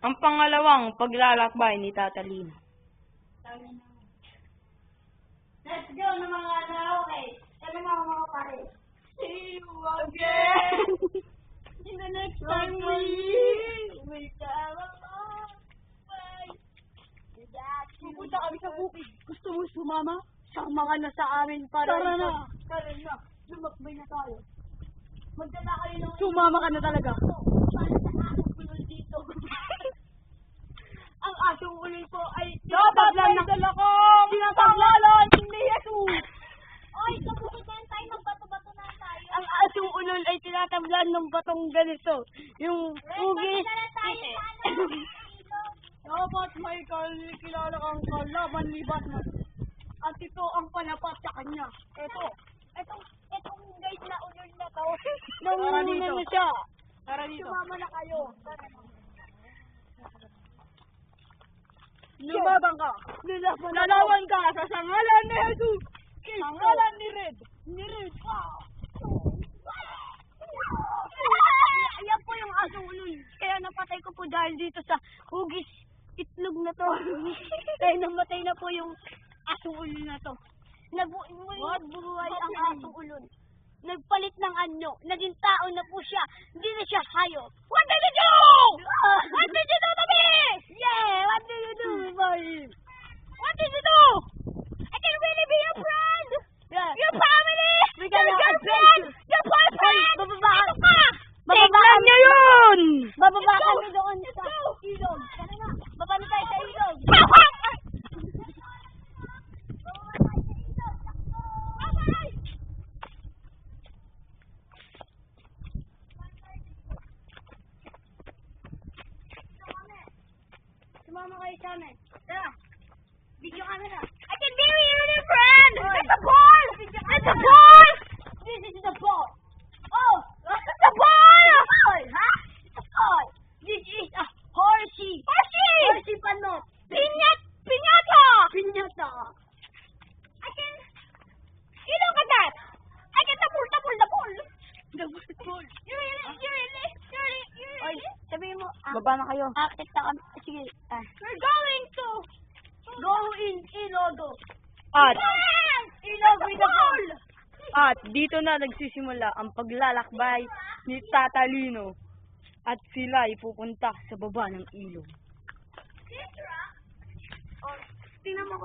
Ang pangalawang paglalakbay ni Tatalino. Let's go na mga okay. Kaya mga pare. See you again. In the next time we tara. Pupunta kami sa bukid. Gusto mo sumama? Sama ka na sa amin para Tara na. Lumakbay na tayo. Magdala kayo ng... Sumama ka na talaga. Para sa asong ulol dito. Ang asong ulol ko ay... Tinataglan na... Tinataglan ni Jesus. Oy, kapulitan tayo. Magbato-bato na tayo. Ang asong ulol ay tinatablan ng batong ganito. Yung ugis... Dapat may kilala kang kalaban ni Batman. At ito ang panapat sa kanya. Itong guys na ulol na to. Nangunguna na siya. Tara dito. Sumama na kayo. Lumabang ka. Lalawan ka sa sangalan ni Jesus. Sangalan ni Red. Ayan po yung asong ulol. Kaya napatay ko po dahil dito sa hugis itlog na to. Kaya namatay na po yung asong ulol na to. Nagbuhay ang asong ulol. Nagpalit ng anyo. Naging tao na po siya. Hindi na siya hayop. What did you do? What did you do to me? Yeah, what did you do, boy? What did you do? I can really be your friend. Yeah. Your family. Your girlfriend. Your boyfriend. Bababa niyo yun! Bababa kami doon sa ilog. Tara na. Baba na tayo sa ilog. Sumama kayo sa amin. Tara. Video camera. I can be your friend. It's a ball. It's a ball. This is the ball. Oh, it's a ball. Ha? It's a ball. This is a horsey. Horsey panot. Piñata. I can. You look at that. I can the ball. The ball. You really. Oy, sabihin mo. Baba na kayo. Akit na kami. Sige. We're going to go in Ilodo. At Ilog with the ball. At dito na nagsisimula ang paglalakbay ni Tatalino. At sila ay pupunta sa baba ng ilog. Oh, tingnan mo.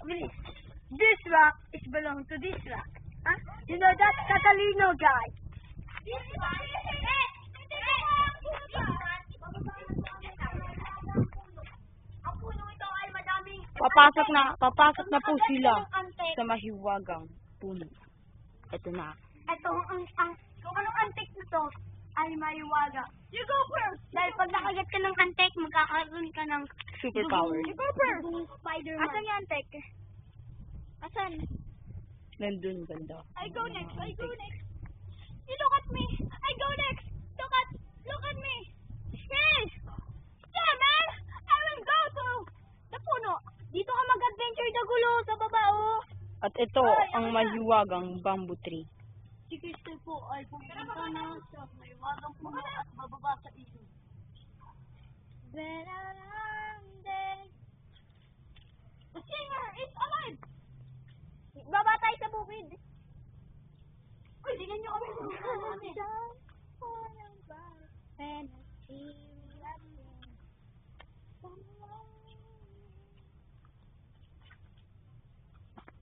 Bilis. This rock is belong to this rock. Huh? You know that Tatalino guy? This rock is ang puno ito ay madaming... Papasok na po sila sa mahiwagang puno. Ito na. Ito kung anong antik na to ay mahiwaga. You go first! Dahil pag nakagat ka ng antik, magkakaroon ka ng Superpower. You go first! Spider-Man. Asan yung antik? Asan? Nandun banda. I go next. You look at me. I go next. Look at me. Yes! Yeah, man! I will go to the puno. Dito ka mag-adventure na gulo sa baba, oh. At ito ang mahiwagang bamboo tree. Si Crystal po ay pumunta na sa mahiwagang puno at bababa sa ilog. The singer is alive! Baba tayo sa bukid. Uy, tingnan nyo kami.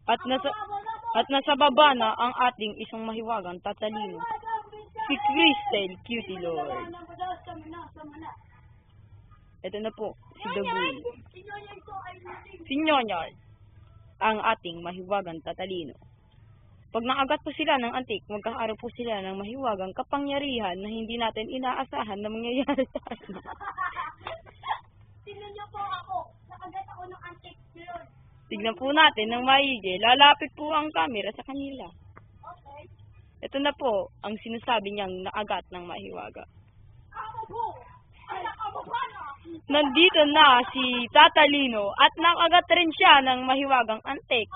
At nasa baba na ang ating isang mahiwagang Tatalino. Si Crystal Cutie Lord. Ito na po, si Dagoy. Si Nyonyard, ang ating mahiwagang Tatalino. Pag nakagat po sila ng antik, magkakaroon po sila ng mahiwagang kapangyarihan na hindi natin inaasahan na mangyayari sa atin. Tingnan niyo po ako. Nakagat ako ng antik yun. Tignan po natin ng maigi. Lalapit po ang camera sa kanila. Okay. Ito na po ang sinasabi niyang naagat ng mahiwaga. Ako po. Ay, nakababana. Nandito na si Tatalino at nakagat rin siya ng mahiwagang antik.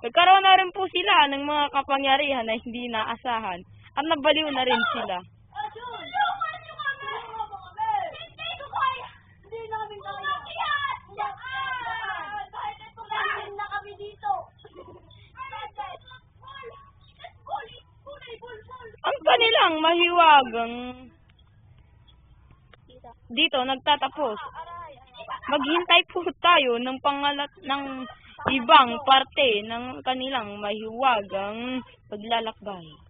Nagkaroon na rin po sila ng mga kapangyarihan na hindi naasahan at nabaliw na rin sila. Tulungan niyo kami! Hindi ko kaya! kanilang mahiwagang dito nagtatapos. Maghintay po tayo ng ng ibang parte ng kanilang mahiwagang paglalakbay.